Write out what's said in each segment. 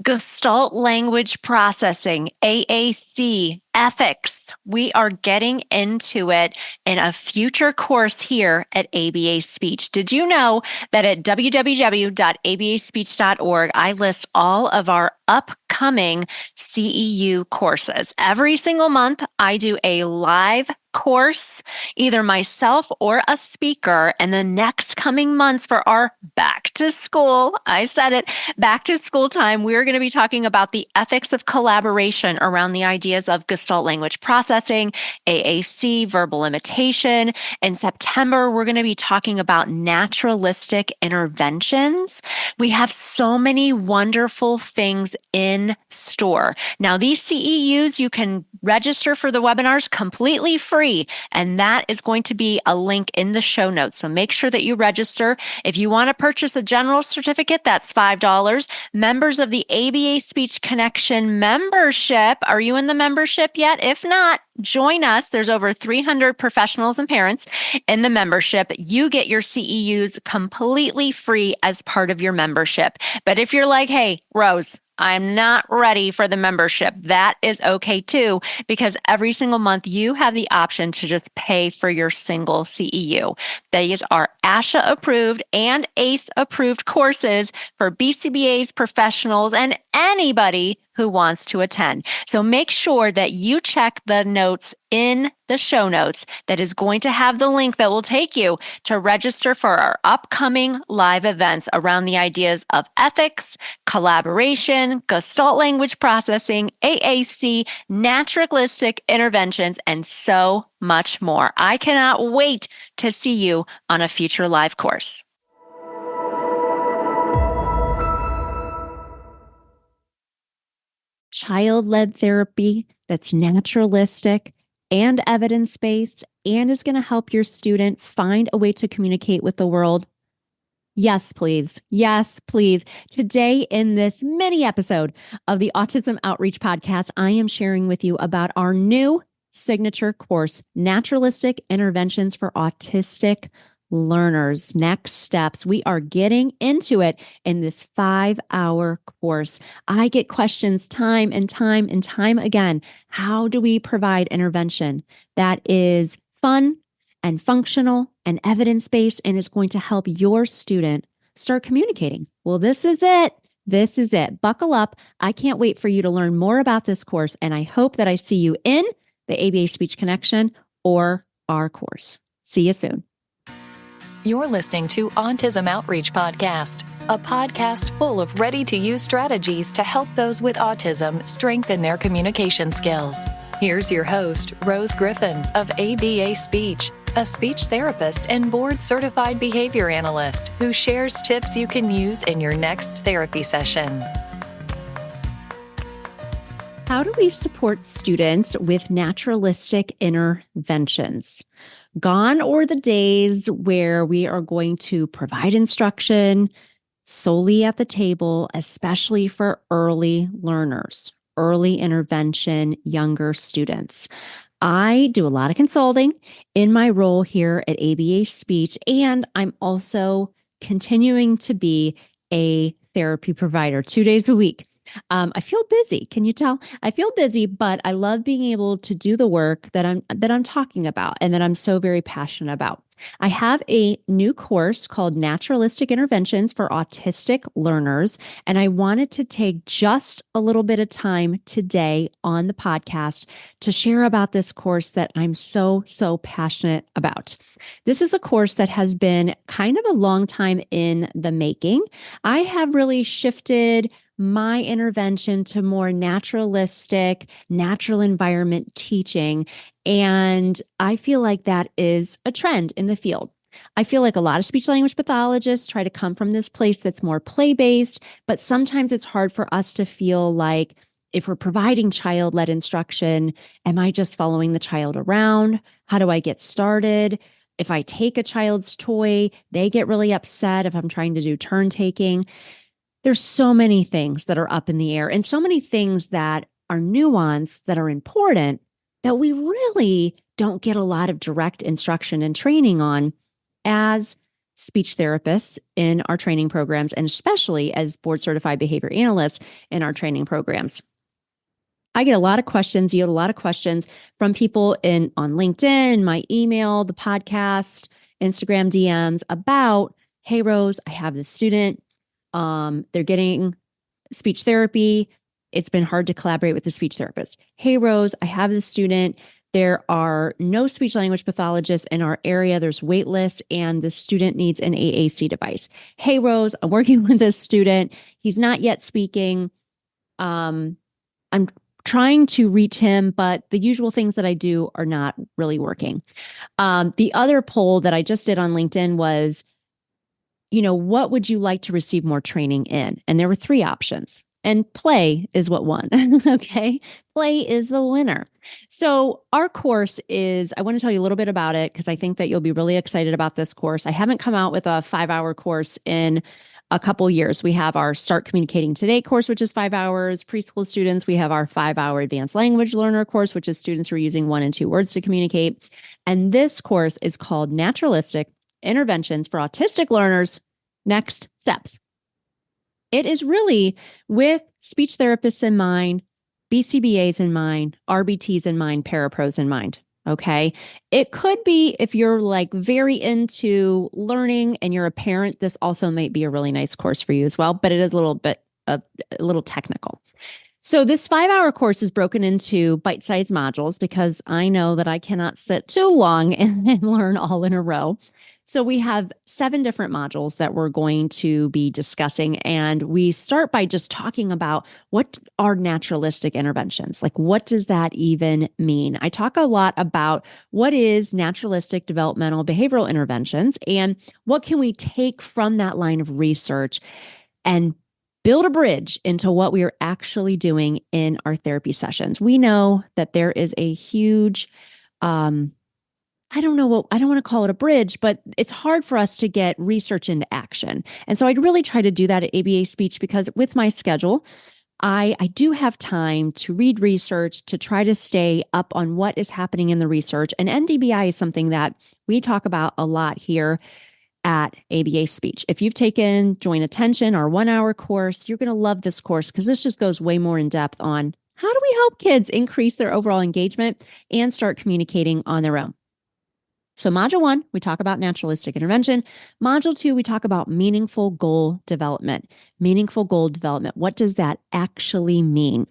Gestalt language processing, AAC, ethics. We are getting into it in a future course here at ABA Speech. Did you know that at www.abaspeech.org, I list all of our upcoming CEU courses? Every single month, I do a live course, either myself or a speaker. And the next coming months for our back to school, I said it, back to school time, we're going to be talking about the ethics of collaboration around the ideas of Gestalt language processing, AAC, verbal imitation. In September, we're going to be talking about naturalistic interventions. We have so many wonderful things in store. Now, these CEUs, you can register for the webinars completely free, and that is going to be a link in the show notes. So make sure that you register. If you want to purchase a general certificate, that's $5. Members of the ABA Speech Connection membership, are you in the membership yet? If not, join us. There's over 300 professionals and parents in the membership. You get your CEUs completely free as part of your membership. But if you're like, hey, Rose, I'm not ready for the membership, that is okay too, because every single month you have the option to just pay for your single CEU. These are ASHA approved and ACE approved courses for BCBAs, professionals, and anybody who wants to attend. So make sure that you check the notes in the show notes that is going to have the link that will take you to register for our upcoming live events around the ideas of ethics, collaboration, Gestalt language processing, AAC, naturalistic interventions, and so much more. I cannot wait to see you on a future live course. Child-led therapy that's naturalistic and evidence-based and is going to help your student find a way to communicate with the world. Yes, please. Yes, please. Today, in this mini episode of the Autism Outreach Podcast, I am sharing with you about our new signature course, Naturalistic Interventions for Autistic Learners. Next steps. We are getting into it in this 5-hour course. I get questions time and time and time again. How do we provide intervention that is fun and functional and evidence-based and is going to help your student start communicating? Well, this is it. This is it. Buckle up. I can't wait for you to learn more about this course, and I hope that I see you in the ABA Speech Connection or our course. See you soon. You're listening to Autism Outreach Podcast, a podcast full of ready-to-use strategies to help those with autism strengthen their communication skills. Here's your host, Rose Griffin of ABA Speech, a speech therapist and board-certified behavior analyst who shares tips you can use in your next therapy session. How do we support students with naturalistic interventions? Gone are the days where we are going to provide instruction solely at the table, especially for early learners, early intervention, younger students. I do a lot of consulting in my role here at ABA Speech, and I'm also continuing to be a therapy provider 2 days a week. I feel busy. Can you tell? I feel busy, but I love being able to do the work that I'm talking about and that I'm so very passionate about. I have a new course called Naturalistic Interventions for Autistic Learners, and I wanted to take just a little bit of time today on the podcast to share about this course that I'm so passionate about. This is a course that has been kind of a long time in the making. I have really shifted my intervention to more naturalistic, natural environment teaching. And I feel like that is a trend in the field. I feel like a lot of speech language pathologists try to come from this place that's more play-based, but sometimes it's hard for us to feel like if we're providing child-led instruction, am I just following the child around? How do I get started? If I take a child's toy, they get really upset if I'm trying to do turn taking. There's so many things that are up in the air and so many things that are nuanced, that are important, that we really don't get a lot of direct instruction and training on as speech therapists in our training programs, and especially as board certified behavior analysts in our training programs. I get a lot of questions, yield a lot of questions from people on LinkedIn, my email, the podcast, Instagram DMs about, hey, Rose, I have this student. They're getting speech therapy. It's been hard to collaborate with the speech therapist. Hey, Rose, I have this student. There are no speech language pathologists in our area. There's wait lists, and the student needs an AAC device. Hey, Rose, I'm working with this student. He's not yet speaking. I'm trying to reach him, but the usual things that I do are not really working. The other poll that I just did on LinkedIn was, what would you like to receive more training in? And there were 3 options. And play is what won. Okay. Play is the winner. So our course I want to tell you a little bit about it because I think that you'll be really excited about this course. I haven't come out with a 5-hour course in a couple years. We have our Start Communicating Today course, which is 5 hours. Preschool students, we have our 5-hour Advanced Language Learner course, which is students who are using 1 and 2 words to communicate. And this course is called Naturalistic Interventions for Autistic Learners, Next Steps. It is really with speech therapists in mind, BCBAs in mind, RBTs in mind, parapros in mind. Okay. It could be if you're like very into learning and you're a parent, this also might be a really nice course for you as well, but it is a little technical. So this 5-hour course is broken into bite-sized modules because I know that I cannot sit too long and learn all in a row. So we have 7 different modules that we're going to be discussing. And we start by just talking about what are naturalistic interventions? Like, what does that even mean? I talk a lot about what is naturalistic developmental behavioral interventions and what can we take from that line of research and build a bridge into what we are actually doing in our therapy sessions. We know that there is a huge, I don't want to call it a bridge, but it's hard for us to get research into action. And so I'd really try to do that at ABA Speech because with my schedule, I do have time to read research, to try to stay up on what is happening in the research. And NDBI is something that we talk about a lot here at ABA Speech. If you've taken Joint Attention, our 1-hour course, you're going to love this course because this just goes way more in depth on how do we help kids increase their overall engagement and start communicating on their own. So module 1, we talk about naturalistic intervention. Module 2, we talk about meaningful goal development. Meaningful goal development. What does that actually mean?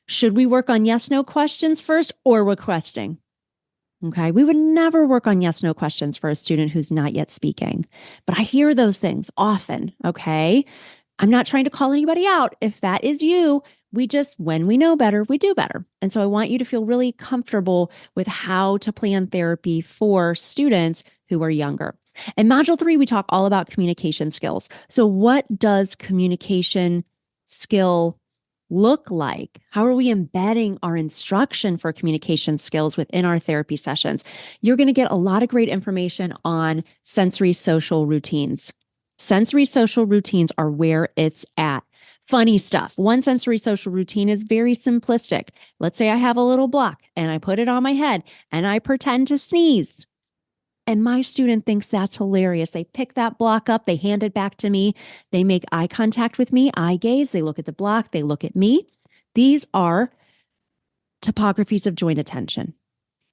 Should we work on yes/no questions first or requesting? Okay, we would never work on yes/no questions for a student who's not yet speaking. But I hear those things often. Okay, I'm not trying to call anybody out. If that is you, when we know better, we do better. And so I want you to feel really comfortable with how to plan therapy for students who are younger. In module 3, we talk all about communication skills. So what does communication skill look like? How are we embedding our instruction for communication skills within our therapy sessions? You're going to get a lot of great information on sensory social routines. Sensory social routines are where it's at. Funny stuff. One sensory social routine is very simplistic. Let's say I have a little block and I put it on my head and I pretend to sneeze. And my student thinks that's hilarious. They pick that block up, they hand it back to me, they make eye contact with me, eye gaze, they look at the block, they look at me. These are topographies of joint attention.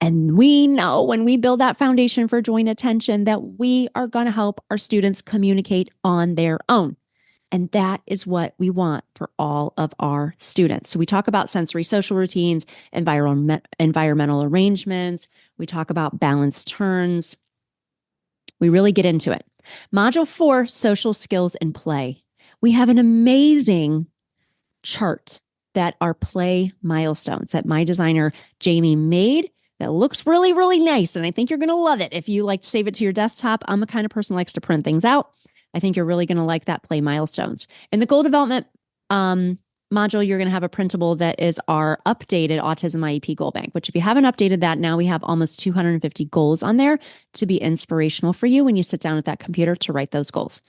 And we know when we build that foundation for joint attention that we are going to help our students communicate on their own. And that is what we want for all of our students. So we talk about sensory social routines, environmental arrangements. We talk about balanced turns. We really get into it. Module 4, social skills and play. We have an amazing chart that are play milestones that my designer, Jamie, made that looks really, really nice. And I think you're going to love it. If you like to save it to your desktop, I'm the kind of person who likes to print things out. I think you're really going to like that play milestones. In the goal development module, you're going to have a printable that is our updated Autism IEP Goal Bank, which if you haven't updated that, now we have almost 250 goals on there to be inspirational for you when you sit down at that computer to write those goals.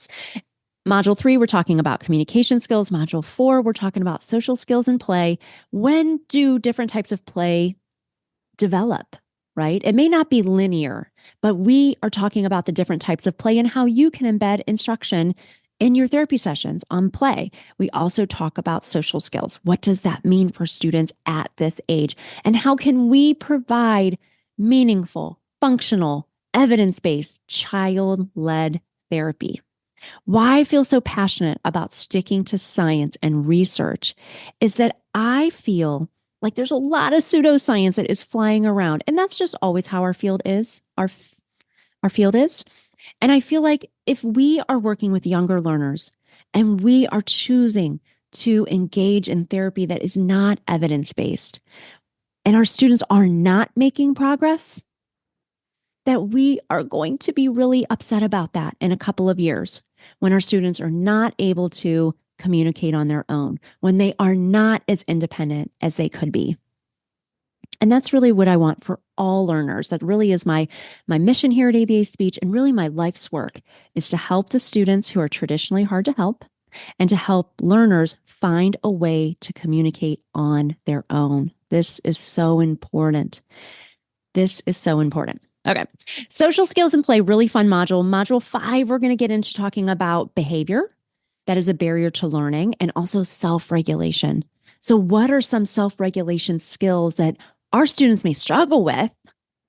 Module 3, we're talking about communication skills. Module 4, we're talking about social skills and play. When do different types of play develop, right? It may not be linear, but we are talking about the different types of play and how you can embed instruction in your therapy sessions on play. We also talk about social skills. What does that mean for students at this age? And how can we provide meaningful, functional, evidence-based, child-led therapy? Why I feel so passionate about sticking to science and research is that I feel like there's a lot of pseudoscience that is flying around. And that's just always how our field is. Our field is. And I feel like if we are working with younger learners and we are choosing to engage in therapy that is not evidence-based, and our students are not making progress, that we are going to be really upset about that in a couple of years when our students are not able to communicate on their own, when they are not as independent as they could be. And that's really what I want for all learners. That really is my mission here at ABA Speech, and really my life's work is to help the students who are traditionally hard to help and to help learners find a way to communicate on their own. This is so important. This is so important. Okay. Social skills and play, really fun module. Module 5, we're going to get into talking about behavior that is a barrier to learning and also self-regulation. So what are some self-regulation skills that our students may struggle with?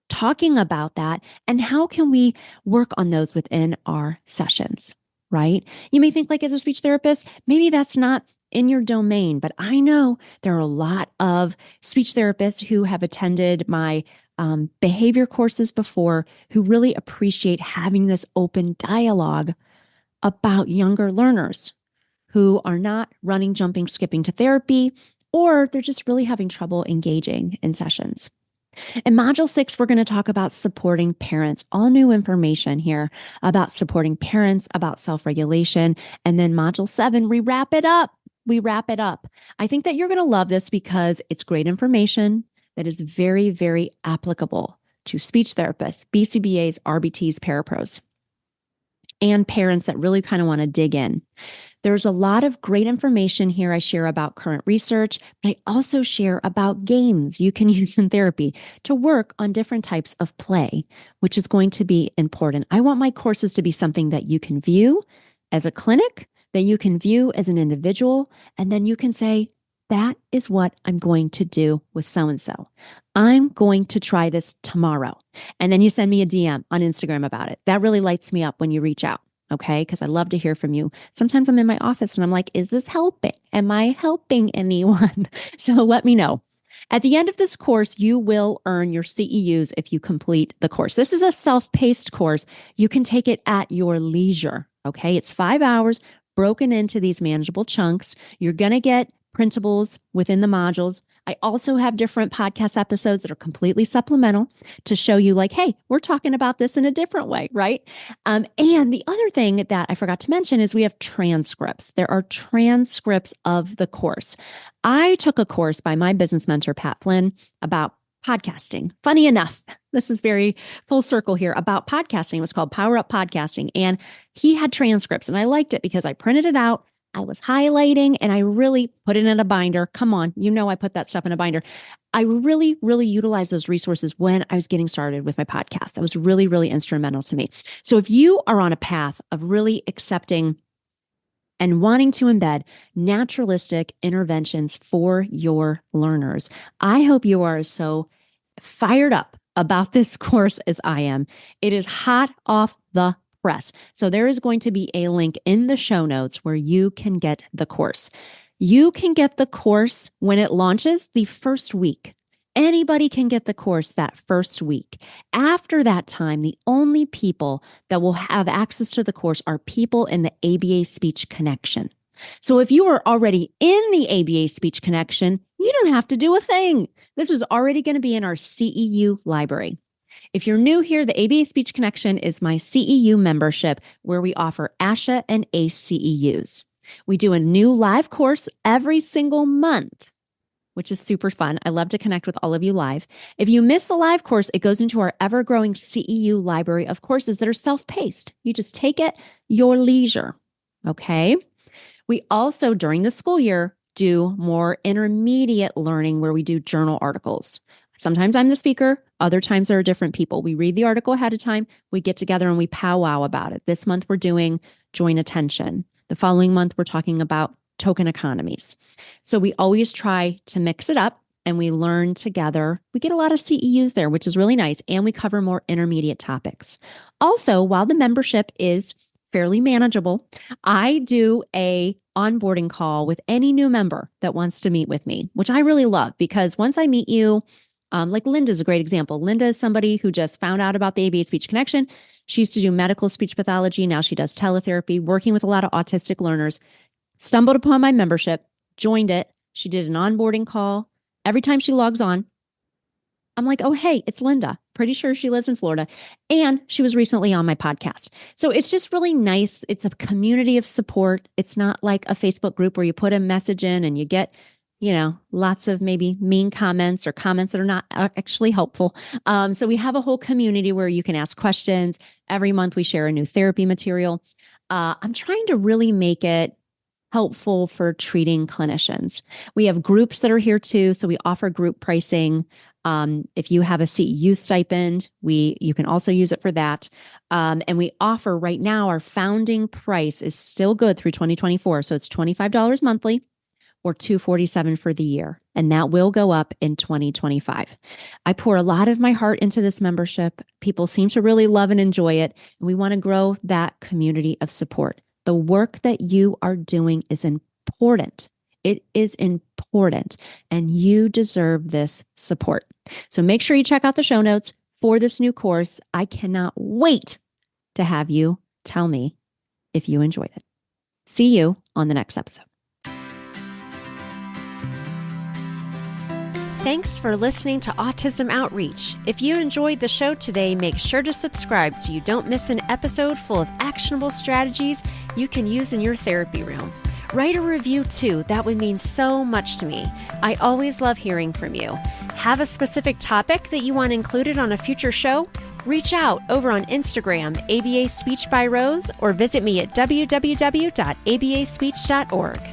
Talking about that, and how can we work on those within our sessions, right? You may think, like, as a speech therapist, maybe that's not in your domain, but I know there are a lot of speech therapists who have attended my behavior courses before, who really appreciate having this open dialogue about younger learners who are not running, jumping, skipping to therapy, or they're just really having trouble engaging in sessions. In Module 6, we're going to talk about supporting parents, all new information here about supporting parents, about self-regulation. And then Module 7, we wrap it up. I think that you're going to love this because it's great information that is very, very applicable to speech therapists, BCBAs, RBTs, parapros, and parents that really kind of want to dig in. There's a lot of great information here I share about current research, but I also share about games you can use in therapy to work on different types of play, which is going to be important. I want my courses to be something that you can view as a clinic, that you can view as an individual, and then you can say, that is what I'm going to do with so-and-so. I'm going to try this tomorrow. And then you send me a DM on Instagram about it. That really lights me up when you reach out. Okay, because I love to hear from you. Sometimes I'm in my office and I'm like, is this helping? Am I helping anyone? So let me know. At the end of this course, you will earn your CEUs if you complete the course. This is a self-paced course. You can take it at your leisure. Okay, it's 5 hours broken into these manageable chunks. You're going to get printables within the modules. I also have different podcast episodes that are completely supplemental to show you, like, hey, we're talking about this in a different way, right? And the other thing that I forgot to mention is we have transcripts. There are transcripts of the course. I took a course by my business mentor, Pat Flynn, about podcasting. Funny enough, this is very full circle here about podcasting. It was called Power Up Podcasting. And he had transcripts, and I liked it because I printed it out. I was highlighting and I really put it in a binder. Come on, you know I put that stuff in a binder. I really, really utilized those resources when I was getting started with my podcast. That was really, really instrumental to me. So if you are on a path of really accepting and wanting to embed naturalistic interventions for your learners, I hope you are so fired up about this course as I am. It is hot off the press. So there is going to be a link in the show notes where you can get the course. You can get the course when it launches the first week. Anybody can get the course that first week. After that time, the only people that will have access to the course are people in the ABA Speech Connection. So if you are already in the ABA Speech Connection, you don't have to do a thing. This is already going to be in our CEU library. If you're new here, the ABA Speech Connection is my CEU membership where we offer ASHA and ACE CEUs. We do a new live course every single month, which is super fun. I love to connect with all of you live. If you miss the live course, it goes into our ever-growing CEU library of courses that are self-paced. You just take it your leisure, okay? We also, during the school year, do more intermediate learning where we do journal articles. Sometimes I'm the speaker. Other times there are different people. We read the article ahead of time. We get together and we powwow about it. This month we're doing joint attention. The following month we're talking about token economies. So we always try to mix it up and we learn together. We get a lot of CEUs there, which is really nice. And we cover more intermediate topics. Also, while the membership is fairly manageable, I do a onboarding call with any new member that wants to meet with me, which I really love because once I meet you, like Linda's a great example. Linda is somebody who just found out about the ABA Speech Connection. She used to do medical speech pathology. Now she does teletherapy, working with a lot of autistic learners. Stumbled upon my membership, joined it. She did an onboarding call. Every time she logs on, I'm like, oh, hey, it's Linda. Pretty sure she lives in Florida. And she was recently on my podcast. So it's just really nice. It's a community of support. It's not like a Facebook group where you put a message in and you get, lots of maybe mean comments or comments that are not actually helpful. So we have a whole community where you can ask questions. Every month we share a new therapy material. I'm trying to really make it helpful for treating clinicians. We have groups that are here too. So we offer group pricing. If you have a CEU stipend, you can also use it for that. And we offer right now, our founding price is still good through 2024. So it's $25 monthly or $247 for the year. And that will go up in 2025. I pour a lot of my heart into this membership. People seem to really love and enjoy it. And we want to grow that community of support. The work that you are doing is important. It is important, and you deserve this support. So make sure you check out the show notes for this new course. I cannot wait to have you tell me if you enjoyed it. See you on the next episode. Thanks for listening to Autism Outreach. If you enjoyed the show today, make sure to subscribe so you don't miss an episode full of actionable strategies you can use in your therapy room. Write a review too. That would mean so much to me. I always love hearing from you. Have a specific topic that you want included on a future show? Reach out over on Instagram, ABA Speech by Rose, or visit me at www.abaspeech.org.